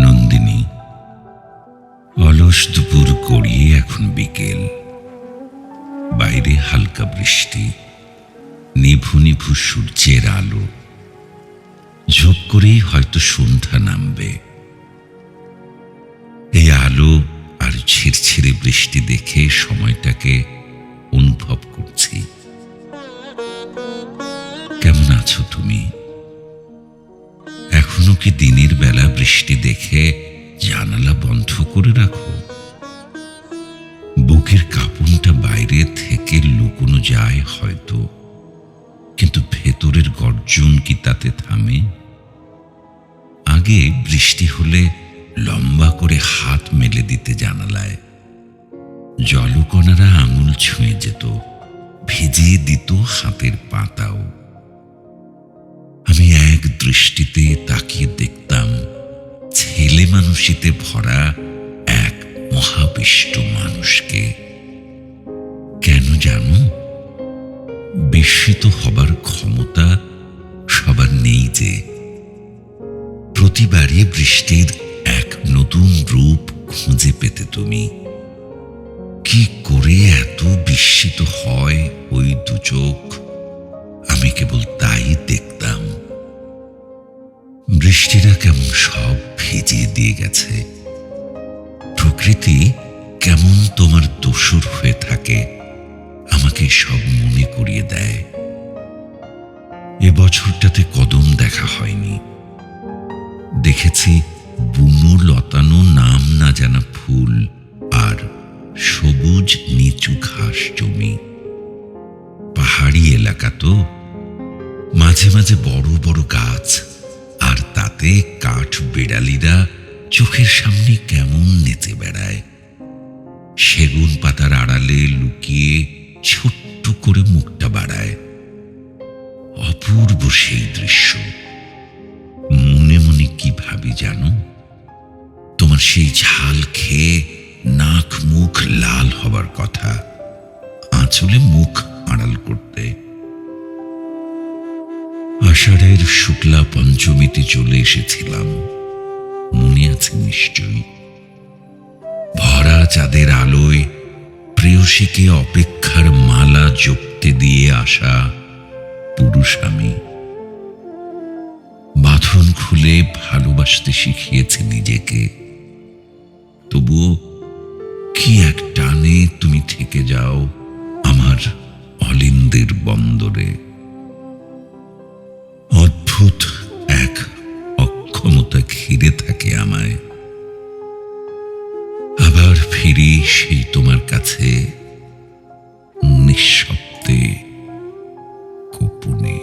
নন্দিনী, অলস দুপুর গড়িয়ে এখন বিকেল। বাইরে হালকা বৃষ্টি, নিভু নিভু সূর্যের আলো। ঝোপ করেই হয়তো সন্ধ্যা নামবে। এই আলো আর ঝিরঝিরে বৃষ্টি দেখে সময়টাকে অনুভব করছি। কেমন আছো তুমি? এখনো কি দিনের বেলা বৃষ্টি দেখে জানালা বন্ধ করে রাখো? বুকের কাঁপুনটা বাইরে থেকে লুকোনো যায় হয়তো, কিন্তু ভেতরের গর্জন কি তাতে থামে? আগে বৃষ্টি হলে লম্বা করে হাত মেলে দিতে জানালায়। জলকণারা আঙুল ছুঁয়ে যেত, ভিজিয়ে দিত হাতের পাতাও। আমি এক দৃষ্টিতে তাকিয়ে দেখতাম ছেলে মানুষিতে ভরা এক মহাবিষ্ট মানুষকে। কেন জানো? বিস্মিত হবার ক্ষমতা সবার নেই যে। প্রতিবারই বৃষ্টির এক নতুন রূপ খুঁজে পেতে তুমি। কি করে এত বিস্মিত হয় ওই দু চোখ, আমি কেবল তাই দেখতাম। বৃষ্টিরা কেমন সব ভিজিয়ে দিয়ে গেছে। প্রকৃতি কেমন তোমার দোসর হয়ে থাকে, আমাকে সব মনে করিয়ে দেয়। এ বছরটাতে কদম দেখা হয়নি। দেখেছি বুনো লতানো নাম না জানা ফুল আর সবুজ নিচু ঘাস জমি। পাহাড়ি এলাকা তো, মাঝে মাঝে বড় বড় গাছ, আর তাতে কাঠ বেড়ালিরা চোখের সামনে কেমন নেচে বেড়ায়। সেগুন পাতার আড়ালে লুকিয়ে ছোট্ট করে মুখটা বাড়ায়। অপূর্ব সেই দৃশ্য। মনে মনে কি ভাবি জানো? তোমার সেই ঝাল খেয়ে নাক মুখ লাল হবার কথা, আঁচলে মুখ আড়াল করতে। আষাঢ়ের শুক্লা পঞ্চমীতে চলে এসেছিলাম, মনে আছে নিশ্চয়ই। ভরা চাঁদের আলোয় প্রেয়সীকে অপেক্ষার মালা জপতে দিয়ে আসা পুরুষ আমি। বাঁধন খুলে ভালোবাসতে শিখিয়েছি নিজেকে। তবুও কি এক টানে তুমি থেকে যাও আমার অলিন্দের বন্দরে। অদ্ভুত এক অক্ষমতা ঘিরে থাকে আমায়। আবার ফিরি সেই তোমার কাছে, নিঃশব্দে, গোপনে।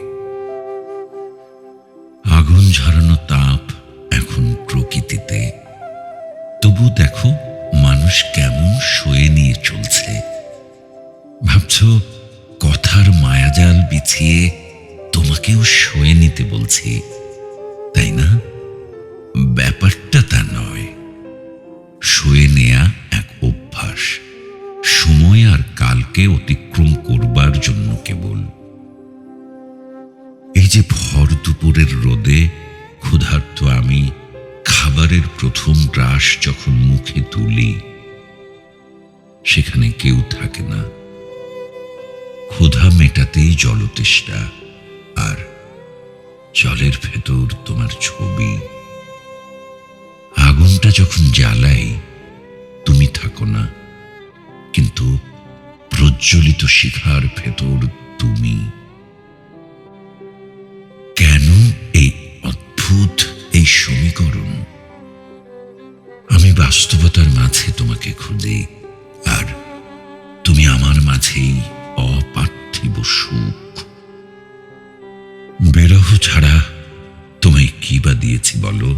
আগুন ঝরানো তাপ এখন প্রকৃতিতে। তবু দেখো মানুষ কেমন সয়ে নিয়ে চলছে। ভাবছ কথার মায়াজাল বিছিয়ে তোমাকেও সয়ে নিতে বলছি, তাই না? ব্যাপারটা তা নয়। সয়ে নেয়া এক অভ্যাস, সময় আর কালকে অতিক্রম করবার জন্য কেবল। এই যে ভর দুপুরের রোদে ক্ষুধার্ত আমি খাবারের প্রথম গ্রাস যখন মুখে তুলি, সেখানে কেউ থাকে না। ক্ষুধা মেটাতেই জলতেষ্টা, আর জলের ভেতর তোমার ছবি। আগুনটা যখন জ্বালাই তুমি থাকো না, কিন্তু প্রজ্বলিত শিখার ভেতর তুমি। কেন এই অদ্ভুত এই সমীকরণ? আমি বাস্তবতার মাঝে তোমাকে খুঁজি, আর তুমি আমার মাঝেই অপার্থিব সুখ। বিরহ ছাড়া তোমায় কি বা দিয়েছি বলো?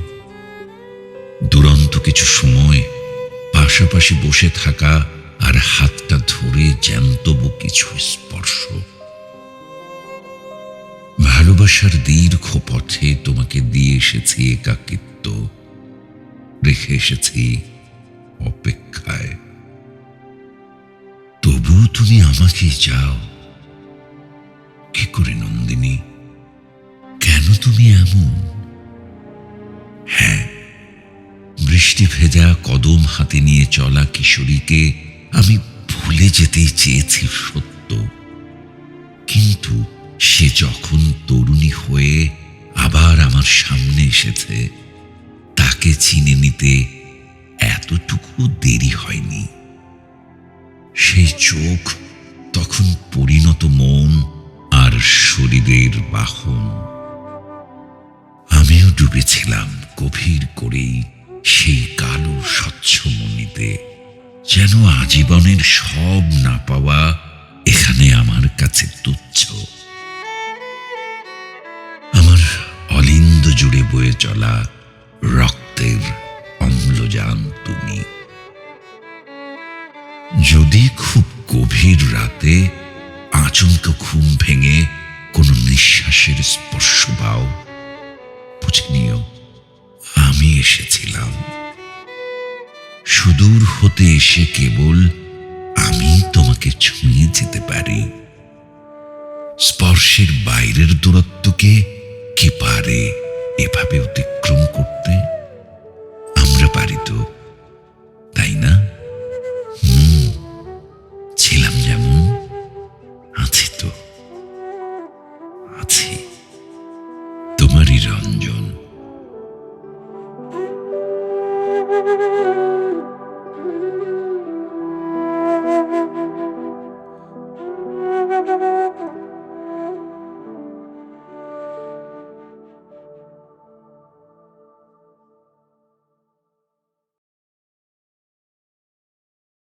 দুরন্ত কিছু সময় পাশাপাশি বসে থাকা, আর হাতটা ধরে জ্যান্তব কিছু স্পর্শ। ভালোবাসার দীর্ঘ পথে তোমাকে দিয়ে এসেছি একাকিত্ব, রেখে এসেছি অপেক্ষায়। তবু তুমি আমাকে চাও, হাতে নিয়ে চলা কিশোরীকে আমি ভুলে যেতেই চেয়েছি সত্য, কিন্তু সে যখন তরুণী হয়ে আবার আমার সামনে এসেছে, তাকে চিনে নিতে এতটুকু দেরি হয়নি। সেই চোখ তখন পরিণত মন আর শরীরের বাহন। আমিও ডুবেছিলাম গভীর করেই সেই কালো স্বচ্ছ মনিতে, যেন আজীবনের সব না পাওয়া এখানে আমার কাছে তুচ্ছ। আমার অলিন্দ জুড়ে বয়ে চলা রক্তের অম্লজান তুমি। যদি খুব গভীর রাতে আচমকা ঘুম ভেঙে কোনো নিঃশ্বাসের স্পর্শ পাও, বুঝে নিও আমি এসেছিলাম। সুদূর হতে এসে কেবল আমি তোমাকে ছুঁয়ে যেতে পারি। স্পর্শের বাইরের দূরত্বকে কে পারে এভাবে অতিক্রম করতে? আমরা পারি তো।